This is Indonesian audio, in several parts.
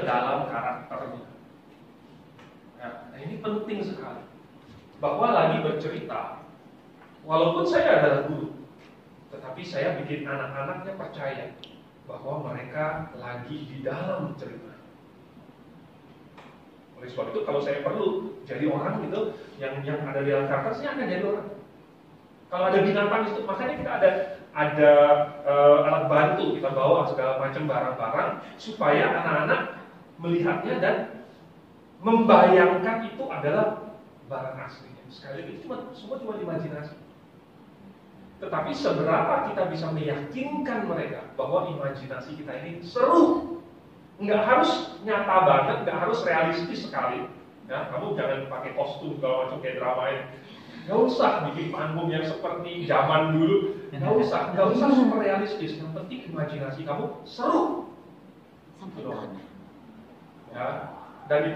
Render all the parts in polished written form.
dalam karakternya. Nah, ini penting sekali. Bahwa lagi bercerita, walaupun saya adalah guru, tetapi saya bikin anak-anaknya percaya bahwa mereka lagi di dalam cerita. Oleh sebab itu, kalau saya perlu jadi orang gitu, yang ada di dalam karakter, saya akan jadi orang. Kalau ada binatang itu, makanya kita ada alat bantu, kita bawa segala macam barang-barang supaya anak-anak melihatnya dan membayangkan itu adalah barang aslinya. Sekali lagi, semua cuma imajinasi. Tetapi seberapa kita bisa meyakinkan mereka bahwa imajinasi kita ini seru, nggak harus nyata banget, nggak harus realistis sekali. Ya, kamu jangan pakai kostum segala macam kayak drama ini. Nggak usah bikin panggung yang seperti zaman dulu. Nggak usah super realistis. Yang penting imajinasi kamu seru. Sampai mana? Ya, dan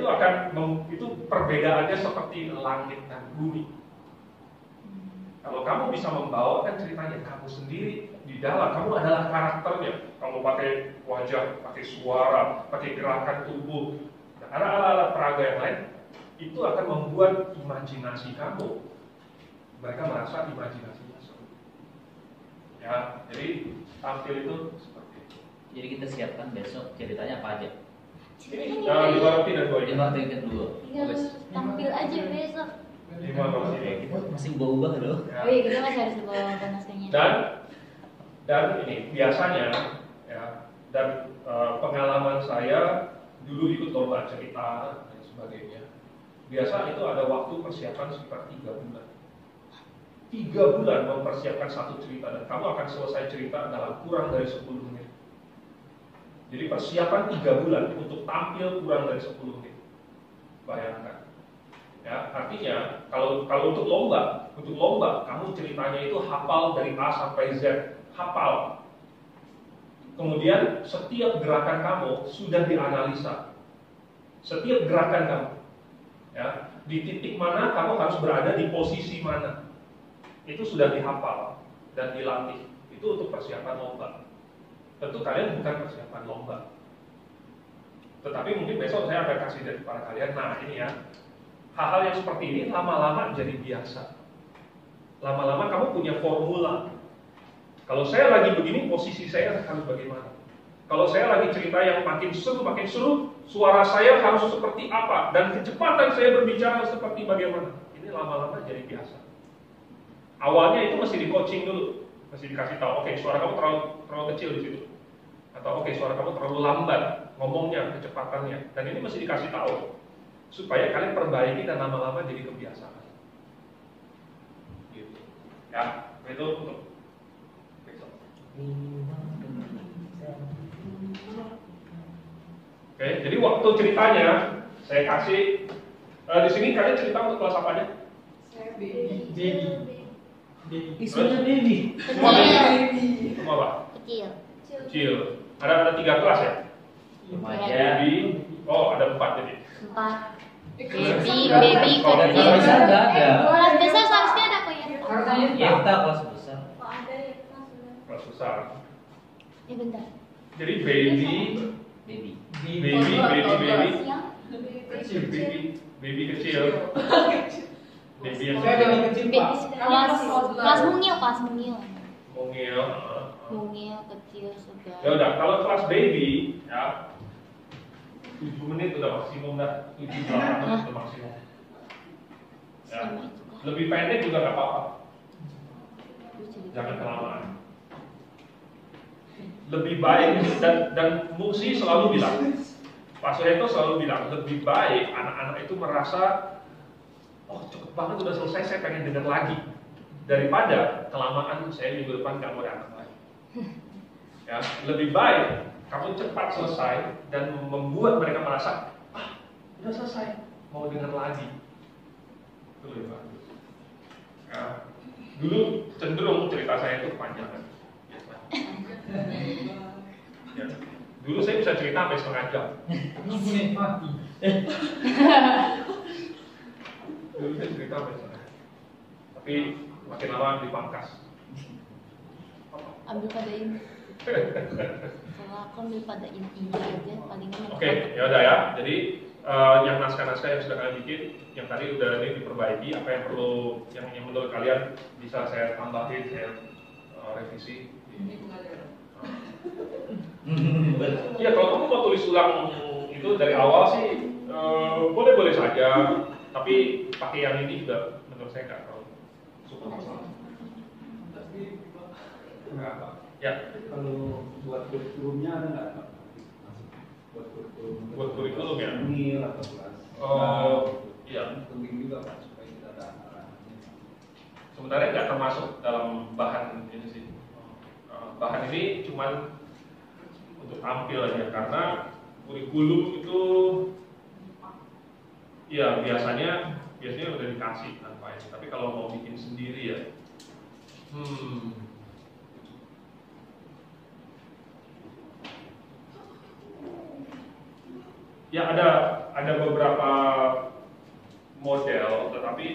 itu perbedaannya seperti langit dan bumi. Kalau kamu bisa membawakan ceritanya kamu sendiri di dalam, kamu adalah karakternya. Kamu pakai wajah, pakai suara, pakai gerakan tubuh, dan ada alat-alat peraga yang lain, itu akan membuat imajinasi kamu. Mereka merasa imajinasinya seru. Ya, jadi tampil itu seperti itu. Jadi kita siapkan besok ceritanya apa aja? Ini 5 roti dan 2 ikan. 5 roti dan 2. Tinggal tampil aja besok. 5 roti. Kita masih ubah-ubah loh. Ya. Oh iya, kita masih harus bawa naskahnya. Dan ini biasanya ya, dan pengalaman saya dulu ikut lomba cerita dan sebagainya. Biasa itu ada waktu persiapan sekitar 3 bulan. 3 bulan mempersiapkan satu cerita dan kamu akan selesai cerita dalam kurang dari 10 menit. Jadi persiapan 3 bulan untuk tampil kurang dari 10 menit. Bayangkan. Ya, artinya kalau untuk lomba kamu ceritanya itu hafal dari A sampai Z, hafal. Kemudian setiap gerakan kamu sudah dianalisa. Setiap gerakan kamu, ya, di titik mana kamu harus berada di posisi mana, itu sudah dihafal dan dilatih. Itu untuk persiapan lomba. Tentu kalian bukan persiapan lomba, tetapi mungkin besok saya akan kasih dari para kalian. Nah ini ya, hal-hal yang seperti ini lama-lama jadi biasa. Lama-lama kamu punya formula. Kalau saya lagi begini, posisi saya harus bagaimana? Kalau saya lagi cerita yang makin seru, suara saya harus seperti apa, dan kecepatan saya berbicara seperti bagaimana. Ini lama-lama jadi biasa. Awalnya itu mesti di coaching dulu, mesti dikasih tahu. Oke, suara kamu terlalu kecil di situ, atau oke, suara kamu terlalu lambat ngomongnya, kecepatannya, dan ini mesti dikasih tahu supaya kalian perbaiki dan lama-lama jadi kebiasaan. Gitu. Ya, itu untuk besok. Oke, jadi waktu ceritanya saya kasih di sini kalian cerita untuk kelas apa aja? Baby. Isunya baby. Semua baby. Semua apa? Kecil. Ada 3 kelas ya? Remaja. Baby. Oh, ada 4 jadi. 4. Baby, Baby Kalau Kelas kecil. besar nggak ada. Kelas besar seharusnya ada kok ya. Ya kita kelas besar. Oh ada ya Kelas besar. Ya bentar. Jadi baby, Baby. Siang. baby kecil. Baby yang Saya ada yang kecil, Pak. Kelas mungil. mungil. Mungil kecil sedang. Ya udah, kalau kelas baby ya 7 menit udah maksimum dah, 7-8 menit udah maksimum. Ya, lebih pendek juga nggak apa-apa, jangan kelamaan. Lebih baik dan Muksi selalu bilang, Pak Sureto selalu bilang lebih baik anak-anak itu merasa oh cukup banget udah selesai, saya pengen dengar lagi, daripada kelamaan saya minggu depan nggak mau datang lagi. Ya, lebih baik kamu cepat selesai dan membuat mereka merasa udah selesai, mau dengar lagi. Itu lebih bagus. Ya, dulu cenderung cerita saya itu kepanjangan. Ya, dulu saya bisa cerita sampai setengah jam. Mati. Dulu saya cerita sampai setengah jam. Tapi makin lama dipangkas. Ambil kadein. Kalau aku ambil pada intinya aja palingan. Oke, ya udah ya. Jadi yang naskah-naskah yang sudah kalian bikin, yang tadi udah ini diperbaiki, apa yang perlu, yang menurut kalian bisa saya tambahin, saya revisi. Iya, kalau kamu mau tulis ulang itu dari awal sih boleh-boleh saja, tapi pakai yang ini juga menurut saya nggak terlalu super masalah. Ya, Kalau buat kurikulumnya ada nggak Pak? Buat kurikulum ya? Mungil atau kelas. Iya. Penting juga Pak supaya kita ada arahannya. Sebenarnya nggak termasuk dalam bahan ini sih. Bahan ini cuman untuk tampil aja, karena kurikulum itu ya biasanya udah dikasih tanpa ini. Tapi kalau mau bikin sendiri ya, ya ada beberapa model, tetapi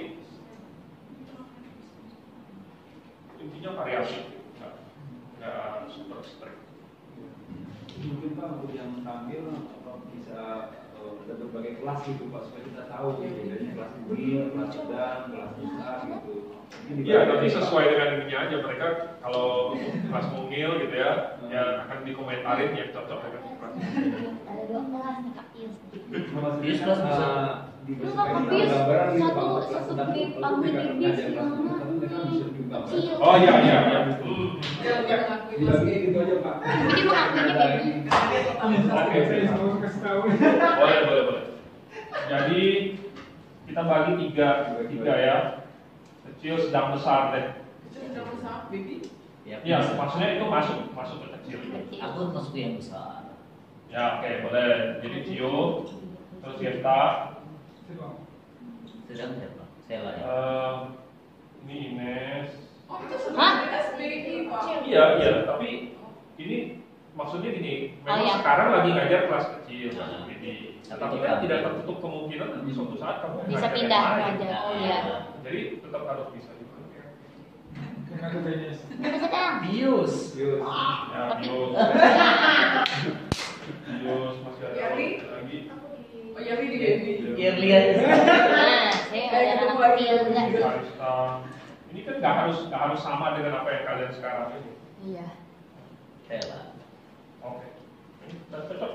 intinya variasi, nggak super strict. Mungkin Pak untuk yang tampil bisa ada berbagai kelas gitu Pak supaya kita tahu gitu bedanya kelas mungil, kelas sedang, kelas besar gitu. Iya, nanti sesuai dengan ininya aja, mereka kalau kelas mungil gitu ya, ya akan dikomentarin yang cocok dengan kelas. Ada 2 kelas nih Kak Pius. Pius kelas bisa. Di Enggak, basically Kak Pius, gambaran gitu Pak. satu Kelas sedang grade kalau paling mereka gede ngajar sih, kelas Mama. sedang, mereka bisa juga Pak. Kecil. Oh iya. Bilangnya gitu aja Pak. Jadi mengakuinya kayak gini. Oke, boleh. Jadi kita bagi tiga ya, kecil, sedang, besar deh. Ya, maksudnya itu masuk ke kecil. Aku masuk yang besar. Ya, oke, boleh. Jadi Cio, terus Yefta, Sedang siapa? Sela ya. ini Ines. Hah? Iya, tapi ini maksudnya gini, memang iya. sekarang lagi ngajar kelas kecil, Nah. jadi Tapi tapi kita kan tidak ambil. tertutup kemungkinan nanti suatu saat kamu Bisa ngajar pindah yang lain. aja. Oh iya. Jadi tetap harus bisa juga. Kita sedang. Pius. Yuk. Ya, Tapi- Bios masih ada Yari? lagi. Yang lihat. Nah, saya ada anak kecil enggak? Arista. Ini kan nggak harus sama dengan apa yang kalian sekarang ini. Iya. Sela. Oke. Ini udah cocok.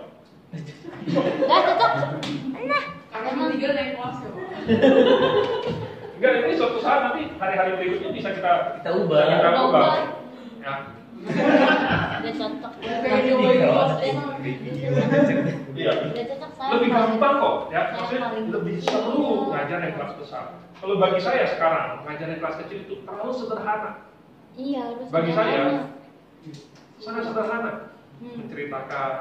Enggak cocok. Nah, Enggak, ini suatu saat nanti hari-hari berikutnya bisa kita Kita ubah. ubah. Ya. udah cocok. Iya. Udah cocok saya. Lebih gampang kok, ya. Saya Maksudnya paling lebih kecil. seru ngajar yang kelas besar. Kalau bagi saya sekarang ngajar yang kelas kecil itu terlalu sederhana. Iya, harus. Bagi saya sederhana. sangat sederhana menceritakan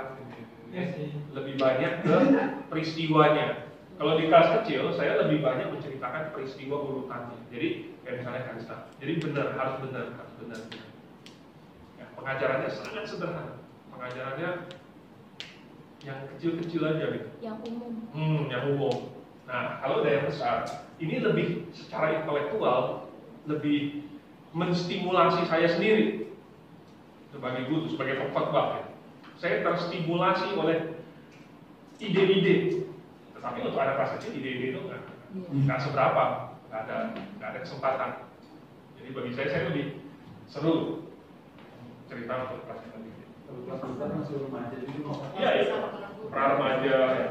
lebih banyak ke peristiwanya. Kalau di kelas kecil saya lebih banyak menceritakan peristiwa urutannya. Jadi kayak misalnya Kalista. Jadi harus benar. Ya, pengajarannya sangat sederhana. Pengajarannya yang kecil-kecil aja gitu. Yang umum. Yang umum. Nah, kalau udah yang besar, ini lebih secara intelektual lebih menstimulasi saya sendiri sebagai guru, sebagai pengkhotbah. Ya. Saya terstimulasi oleh ide-ide. Tetapi untuk anak kelas kecil ide-ide itu nggak seberapa, nggak ada kesempatan. Jadi bagi saya lebih seru cerita untuk kelas kecil. Kalau kelas besar masih remaja jadi Iya, pra-remaja. Ya.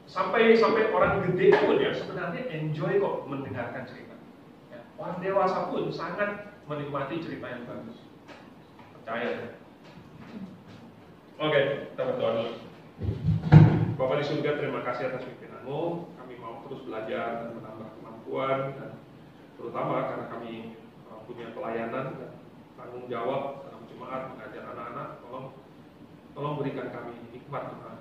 Sampai orang gede pun ya sebenarnya enjoy kok mendengarkan cerita. Ya. Orang dewasa pun sangat menikmati cerita yang bagus. Percaya ya. Oke, kita berdoa dulu. Bapak di surga, terima kasih atas pimpinanmu. Kami mau terus belajar dan menambah kemampuan, dan terutama karena kami punya pelayanan dan tanggung jawab dalam jemaat mengajar anak-anak. Tolong berikan kami hikmat Tuhan